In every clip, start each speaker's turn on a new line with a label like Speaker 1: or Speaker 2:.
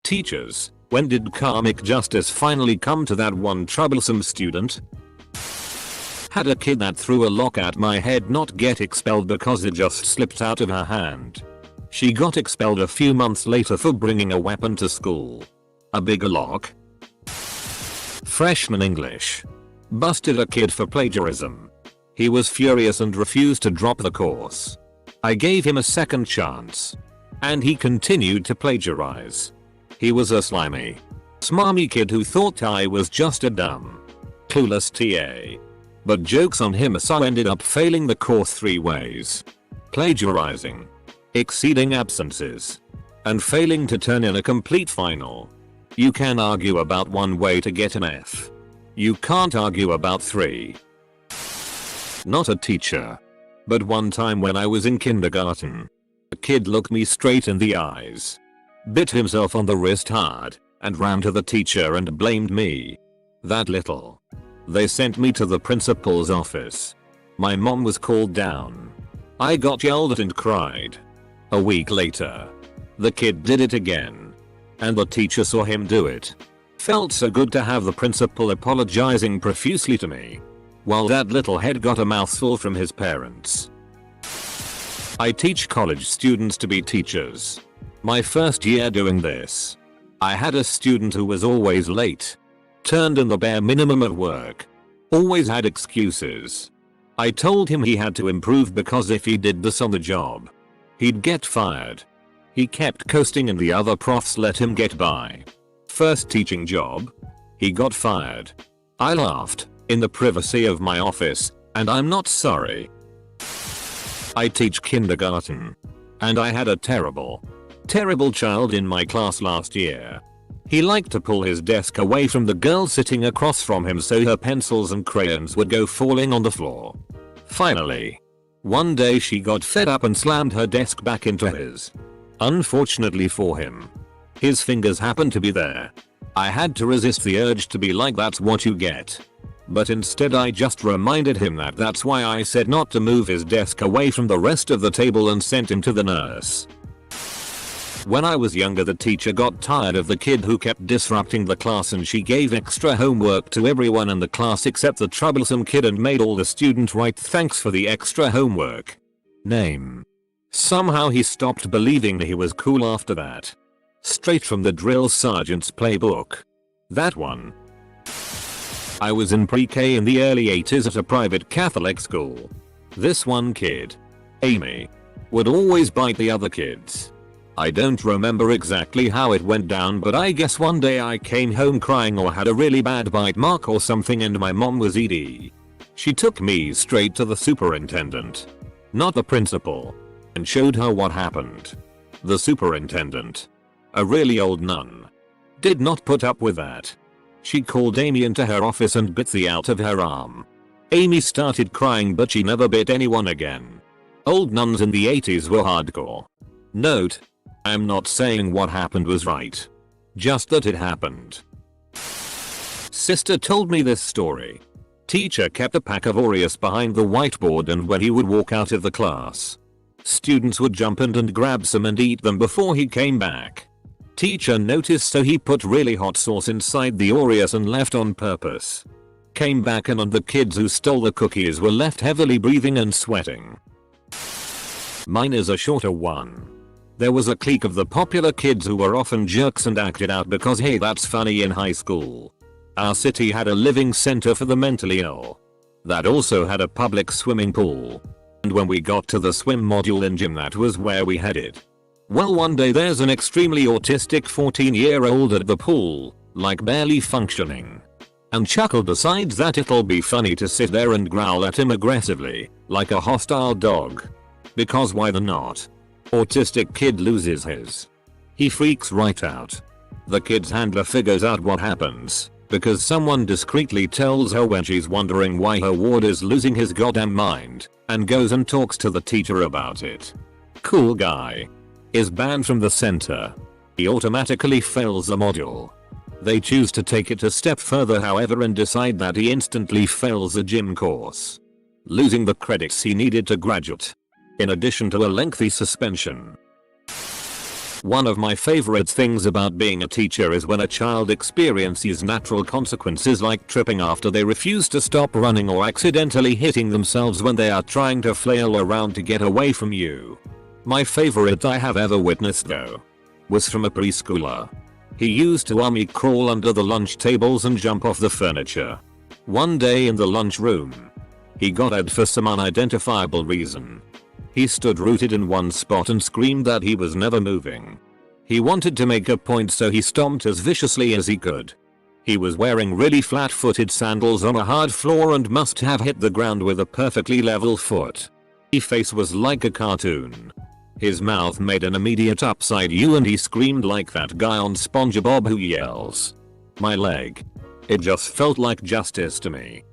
Speaker 1: Teachers, when did karmic justice finally come to that one troublesome student? Had a kid that threw a lock at my head not get expelled because it just slipped out of her hand. She got expelled a few months later for bringing a weapon to school. A bigger lock? Freshman English. Busted a kid for plagiarism. He was furious and refused to drop the course. I gave him a second chance. And he continued to plagiarize. He was a slimy, smarmy kid who thought I was just a dumb, clueless TA. But jokes on him, so ended up failing the course 3 ways. Plagiarizing, exceeding absences, and failing to turn in a complete final. You can argue about 1 way to get an F. You can't argue about 3. Not a teacher. But one time when I was in kindergarten, a kid looked me straight in the eyes, bit himself on the wrist hard, and ran to the teacher and blamed me. That little. They sent me to the principal's office. My mom was called down. I got yelled at and cried. A week later, the kid did it again. And the teacher saw him do it. Felt so good to have the principal apologizing profusely to me, while that little head got a mouthful from his parents. I teach college students to be teachers. My first year doing this, I had a student who was always late, turned in the bare minimum of work, always had excuses. I told him he had to improve because if he did this on the job, he'd get fired. He kept coasting and the other profs let him get by. First teaching job, he got fired. I laughed in the privacy of my office, and I'm not sorry. I teach kindergarten, and I had a terrible child in my class last year. He liked to pull his desk away from the girl sitting across from him so her pencils and crayons would go falling on the floor. Finally, one day she got fed up and slammed her desk back into his. Unfortunately for him, his fingers happened to be there. I had to resist the urge to be like, that's what you get. But instead I just reminded him that that's why I said not to move his desk away from the rest of the table and sent him to the nurse. When I was younger, the teacher got tired of the kid who kept disrupting the class and she gave extra homework to everyone in the class except the troublesome kid and made all the students write thanks for the extra homework. Name. Somehow he stopped believing he was cool after that. Straight from the drill sergeant's playbook. That one. I was in pre-K in the early 80s at a private Catholic school. This one kid, Amy, would always bite the other kids. I don't remember exactly how it went down, but I guess one day I came home crying or had a really bad bite mark or something and my mom was ED. She took me straight to the superintendent, not the principal, and showed her what happened. The superintendent, a really old nun, did not put up with that. She called Amy into her office and bit the out of her arm. Amy started crying, but she never bit anyone again. Old nuns in the 80s were hardcore. Note, I'm not saying what happened was right, just that it happened. Sister told me this story. Teacher kept a pack of Oreos behind the whiteboard, and when he would walk out of the class, students would jump in and grab some and eat them before he came back. Teacher noticed, so he put really hot sauce inside the Oreos and left on purpose. Came back and the kids who stole the cookies were left heavily breathing and sweating. Mine is a shorter one. There was a clique of the popular kids who were often jerks and acted out because hey, that's funny in high school. Our city had a living center for the mentally ill that also had a public swimming pool. And when we got to the swim module in gym, that was where we headed. Well, one day there's an extremely autistic 14-year-old at the pool, like barely functioning. And Chuckle decides that it'll be funny to sit there and growl at him aggressively, like a hostile dog. Because why the not? Autistic kid loses his. He freaks right out. The kid's handler figures out what happens, because someone discreetly tells her when she's wondering why her ward is losing his goddamn mind, and goes and talks to the teacher about it. Cool guy. Is banned from the center. He automatically fails the module. They choose to take it a step further, however, and decide that he instantly fails the gym course, losing the credits he needed to graduate, in addition to a lengthy suspension. One of my favorite things about being a teacher is when a child experiences natural consequences like tripping after they refuse to stop running or accidentally hitting themselves when they are trying to flail around to get away from you. My favorite I have ever witnessed though was from a preschooler. He used to army crawl under the lunch tables and jump off the furniture. One day in the lunchroom, he got ed for some unidentifiable reason. He stood rooted in one spot and screamed that he was never moving. He wanted to make a point, so he stomped as viciously as he could. He was wearing really flat-footed sandals on a hard floor and must have hit the ground with a perfectly level foot. His face was like a cartoon. His mouth made an immediate upside U and he screamed like that guy on SpongeBob who yells, "My leg." It just felt like justice to me.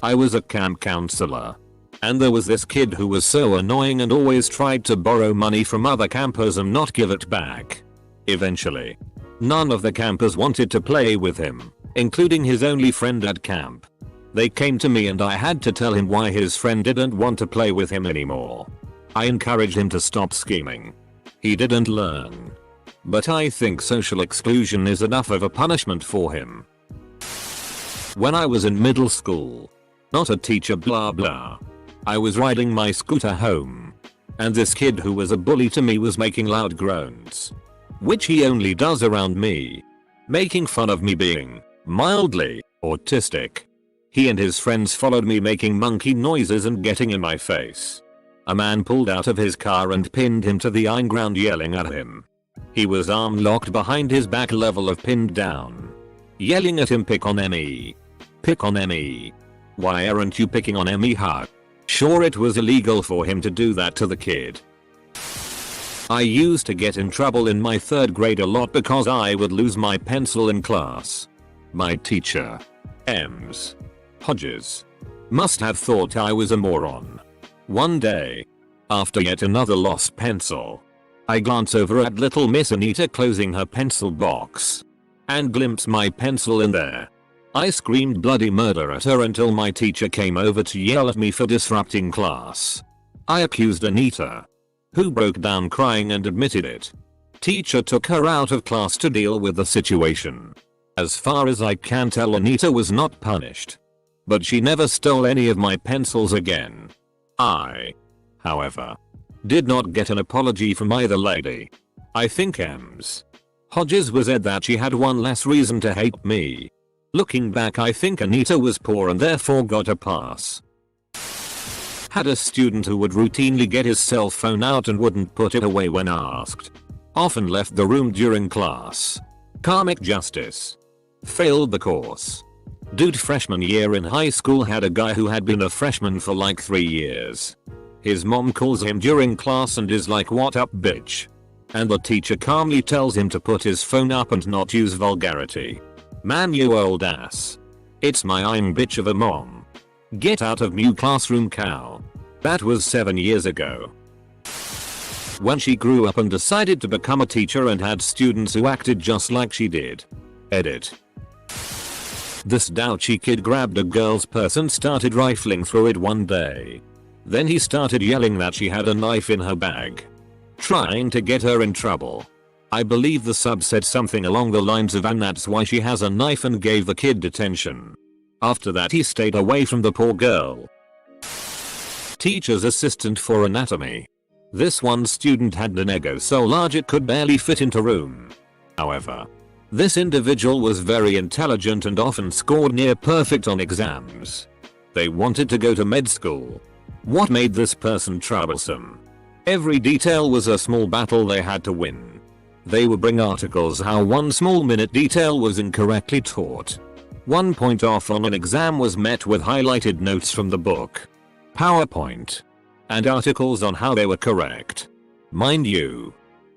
Speaker 1: I was a camp counselor. And there was this kid who was so annoying and always tried to borrow money from other campers and not give it back. Eventually, none of the campers wanted to play with him, including his only friend at camp. They came to me and I had to tell him why his friend didn't want to play with him anymore. I encouraged him to stop scheming. He didn't learn. But I think social exclusion is enough of a punishment for him. When I was in middle school, not a teacher blah blah, I was riding my scooter home. And this kid who was a bully to me was making loud groans. Which he only does around me. Making fun of me being mildly autistic. He and his friends followed me making monkey noises and getting in my face. A man pulled out of his car and pinned him to the ground yelling at him. He was arm locked behind his back level of pinned down. Yelling at him, "Pick on me. Pick on me. Why aren't you picking on me, huh?" Sure, it was illegal for him to do that to the kid. I used to get in trouble in my 3rd grade a lot because I would lose my pencil in class. My teacher, Ms. Hodges, must have thought I was a moron. One day, after yet another lost pencil, I glance over at little Miss Anita closing her pencil box and glimpse my pencil in there. I screamed bloody murder at her until my teacher came over to yell at me for disrupting class. I accused Anita, who broke down crying and admitted it. Teacher took her out of class to deal with the situation. As far as I can tell, Anita was not punished. But she never stole any of my pencils again. I, however, did not get an apology from either lady. I think Ms. Hodges was said that she had one less reason to hate me. Looking back, I think Anita was poor and therefore got a pass. Had a student who would routinely get his cell phone out and wouldn't put it away when asked. Often left the room during class. Karmic justice. Failed the course. Dude freshman year in high school had a guy who had been a freshman for like 3 years. His mom calls him during class and is like, "What up, bitch?" And the teacher calmly tells him to put his phone up and not use vulgarity. "Man, you old ass. It's my bitch of a mom. Get out of new classroom, cow." That was 7 years ago. When she grew up and decided to become a teacher and had students who acted just like she did. Edit. This douchy kid grabbed a girl's purse and started rifling through it one day. Then he started yelling that she had a knife in her bag, trying to get her in trouble. I believe the sub said something along the lines of, "And that's why she has a knife," and gave the kid detention. After that he stayed away from the poor girl. Teacher's assistant for anatomy. This one student had an ego so large it could barely fit into room. However, this individual was very intelligent and often scored near perfect on exams. They wanted to go to med school. What made this person troublesome? Every detail was a small battle they had to win. They would bring articles how one small minute detail was incorrectly taught. 1 point off on an exam was met with highlighted notes from the book, PowerPoint, and articles on how they were correct. Mind you,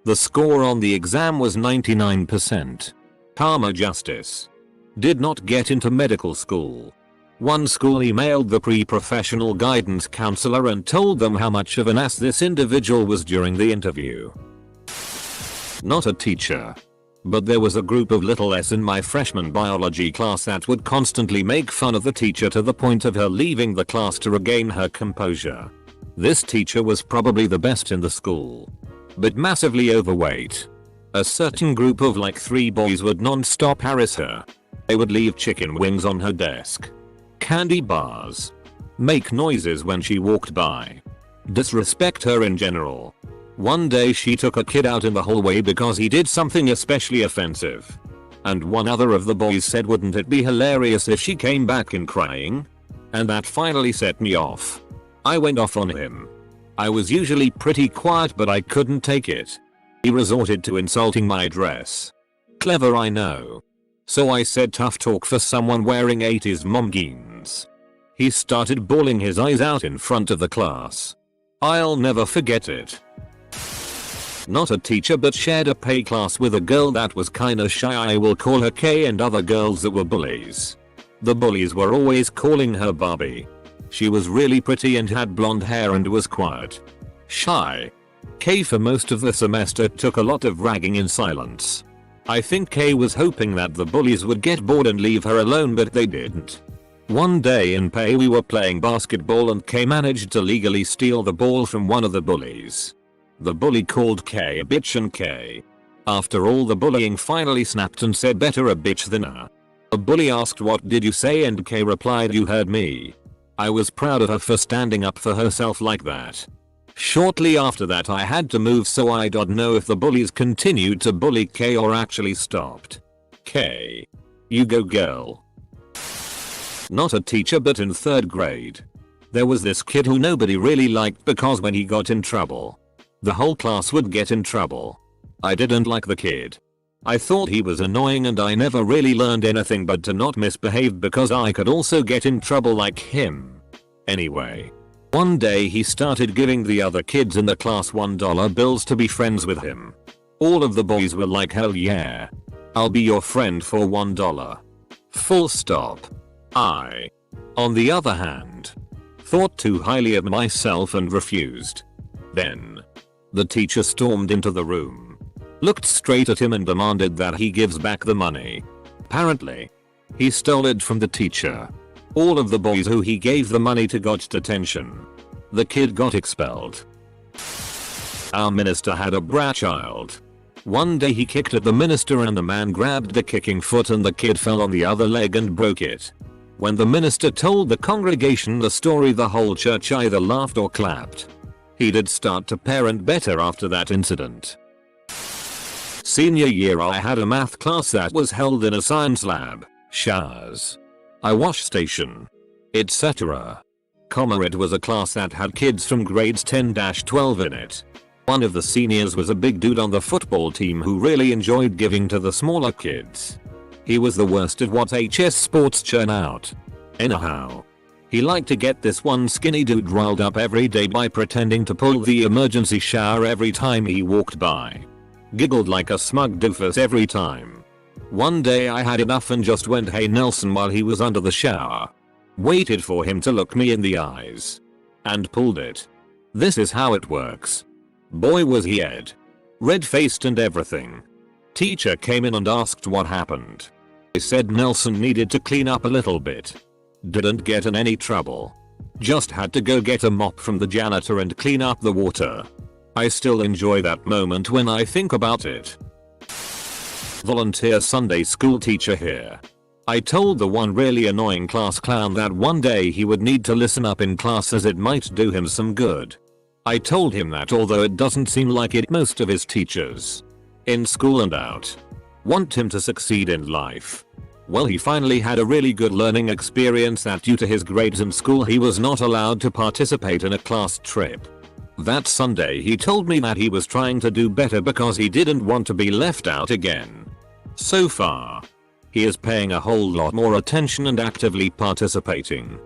Speaker 1: the score on the exam was 99%. Karma justice. Did not get into medical school. One school emailed the pre-professional guidance counselor and told them how much of an ass this individual was during the interview. Not a teacher. But there was a group of little s in my freshman biology class that would constantly make fun of the teacher to the point of her leaving the class to regain her composure. This teacher was probably the best in the school. but massively overweight. A certain group of like 3 boys would non-stop harass her. They would leave chicken wings on her desk, candy bars, make noises when she walked by, disrespect her in general. One day she took a kid out in the hallway because he did something especially offensive. And one other of the boys said, wouldn't it be hilarious if she came back in crying? And that finally set me off. I went off on him. I was usually pretty quiet, but I couldn't take it. He resorted to insulting my dress. Clever, I know. So I said tough talk for someone wearing 80s mom jeans. He started bawling his eyes out in front of the class. I'll never forget it. Not a teacher, but shared a pay class with a girl that was kinda shy. I will call her K, and other girls that were bullies. The bullies were always calling her Barbie. She was really pretty and had blonde hair and was quiet, shy. K for most of the semester took a lot of ragging in silence. I think K was hoping that the bullies would get bored and leave her alone, but they didn't. One day in pay we were playing basketball and K managed to legally steal the ball from one of the bullies. The bully called K a bitch, and K, after all the bullying, finally snapped and said, better a bitch than a. The bully asked, what did you say? And K replied, you heard me. I was proud of her for standing up for herself like that. Shortly after that I had to move, so I don't know if the bullies continued to bully K or actually stopped. K, you go girl. Not a teacher, but in 3rd grade. There was this kid who nobody really liked because when he got in trouble, the whole class would get in trouble. I didn't like the kid. I thought he was annoying, and I never really learned anything but to not misbehave because I could also get in trouble like him. Anyway, one day he started giving the other kids in the class $1 bills to be friends with him. All of the boys were like, hell yeah, I'll be your friend for $1. Full stop. I, on the other hand, thought too highly of myself and refused. Then, the teacher stormed into the room, looked straight at him and demanded that he gives back the money. Apparently, he stole it from the teacher. All of the boys who he gave the money to got detention. The kid got expelled. Our minister had a brat child. One day he kicked at the minister and the man grabbed the kicking foot and the kid fell on the other leg and broke it. When the minister told the congregation the story, the whole church either laughed or clapped. He did start to parent better after that incident. Senior year I had a math class that was held in a science lab, showers, a wash station, etc. It was a class that had kids from grades 10-12 in it. One of the seniors was a big dude on the football team who really enjoyed giving to the smaller kids. He was the worst at what HS sports churn out. Anyhow, he liked to get this one skinny dude riled up every day by pretending to pull the emergency shower every time he walked by. Giggled like a smug doofus every time. One day I had enough and just went, hey Nelson, while he was under the shower. Waited for him to look me in the eyes. And pulled it. This is how it works. Boy was he red-faced and everything. Teacher came in and asked what happened. I said Nelson needed to clean up a little bit. Didn't get in any trouble. Just had to go get a mop from the janitor and clean up the water. I still enjoy that moment when I think about it. Volunteer Sunday school teacher here. I told the one really annoying class clown that one day he would need to listen up in class as it might do him some good. I told him that although it doesn't seem like it, most of his teachers, in school and out, want him to succeed in life. Well, he finally had a really good learning experience that due to his grades in school he was not allowed to participate in a class trip. That Sunday he told me that he was trying to do better because he didn't want to be left out again. So far, he is paying a whole lot more attention and actively participating.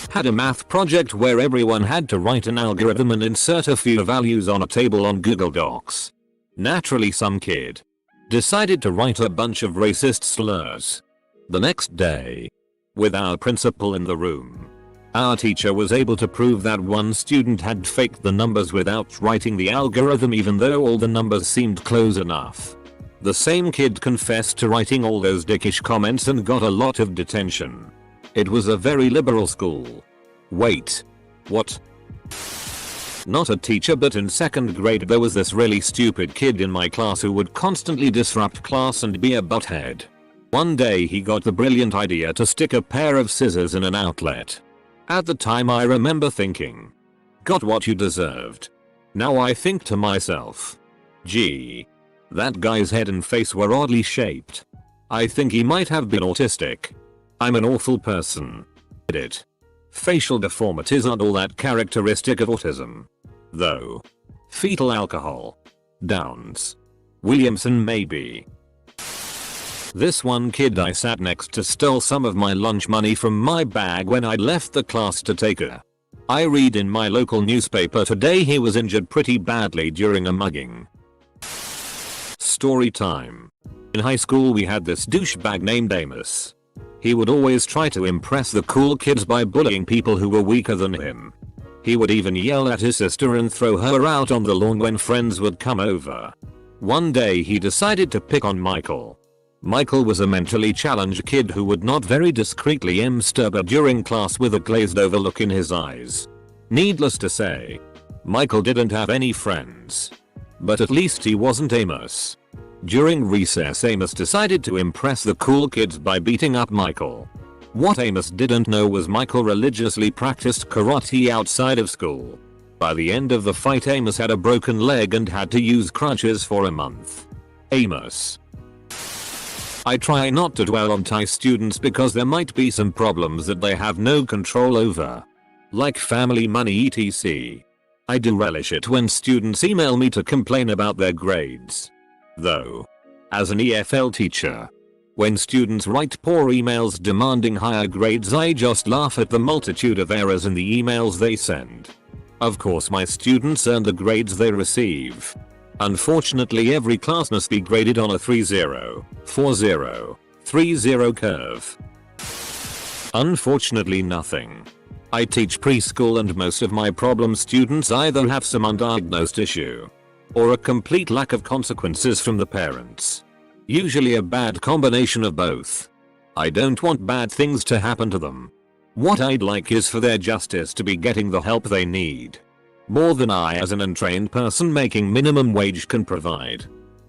Speaker 1: Had a math project where everyone had to write an algorithm and insert a few values on a table on Google Docs. Naturally, some kid decided to write a bunch of racist slurs. The next day, with our principal in the room, our teacher was able to prove that one student had faked the numbers without writing the algorithm even though all the numbers seemed close enough. The same kid confessed to writing all those dickish comments and got a lot of detention. It was a very liberal school. Wait. What? Not a teacher, but in 2nd grade there was this really stupid kid in my class who would constantly disrupt class and be a butthead. One day he got the brilliant idea to stick a pair of scissors in an outlet. At the time I remember thinking, got what you deserved. Now I think to myself, gee, that guy's head and face were oddly shaped. I think he might have been autistic. I'm an awful person. Edit. Facial deformities aren't all that characteristic of autism. Though. Fetal alcohol. Downs. Williamson maybe. This one kid I sat next to stole some of my lunch money from my bag when I'd left the class to take her. I read in my local newspaper today he was injured pretty badly during a mugging. Story time. In high school we had this douchebag named Amos. He would always try to impress the cool kids by bullying people who were weaker than him. He would even yell at his sister and throw her out on the lawn when friends would come over. One day he decided to pick on Michael. Michael was a mentally challenged kid who would not very discreetly masturba during class with a glazed over look in his eyes. Needless to say, Michael didn't have any friends. But at least he wasn't Amos. During recess Amos decided to impress the cool kids by beating up Michael. What Amos didn't know was Michael religiously practiced karate outside of school. By the end of the fight Amos had a broken leg and had to use crutches for a month. Amos. I try not to dwell on Thai students because there might be some problems that they have no control over. Like family money etc. I do relish it when students email me to complain about their grades. Though, as an EFL teacher, when students write poor emails demanding higher grades I just laugh at the multitude of errors in the emails they send. Of course my students earn the grades they receive. Unfortunately every class must be graded on a 3-0, 4-0, 3-0 curve. Unfortunately nothing. I teach preschool and most of my problem students either have some undiagnosed issue or a complete lack of consequences from the parents. Usually a bad combination of both. I don't want bad things to happen to them. What I'd like is for their justice to be getting the help they need. More than I as an untrained person making minimum wage can provide.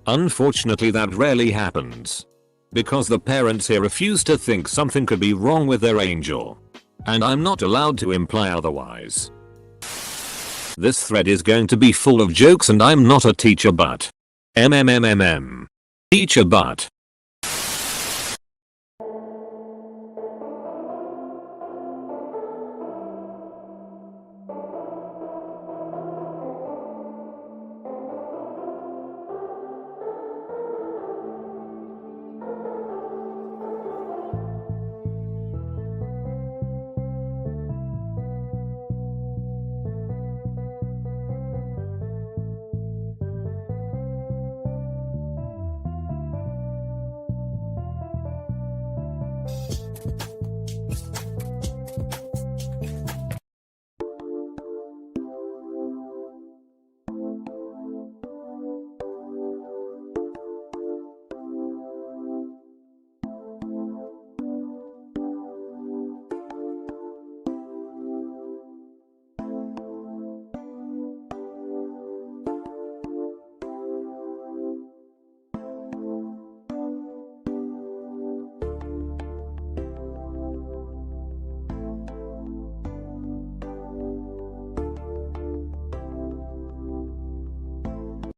Speaker 1: Unfortunately that rarely happens. Because the parents here refuse to think something could be wrong with their angel. And I'm not allowed to imply otherwise. This thread is going to be full of jokes and I'm not a teacher but. Teacher but.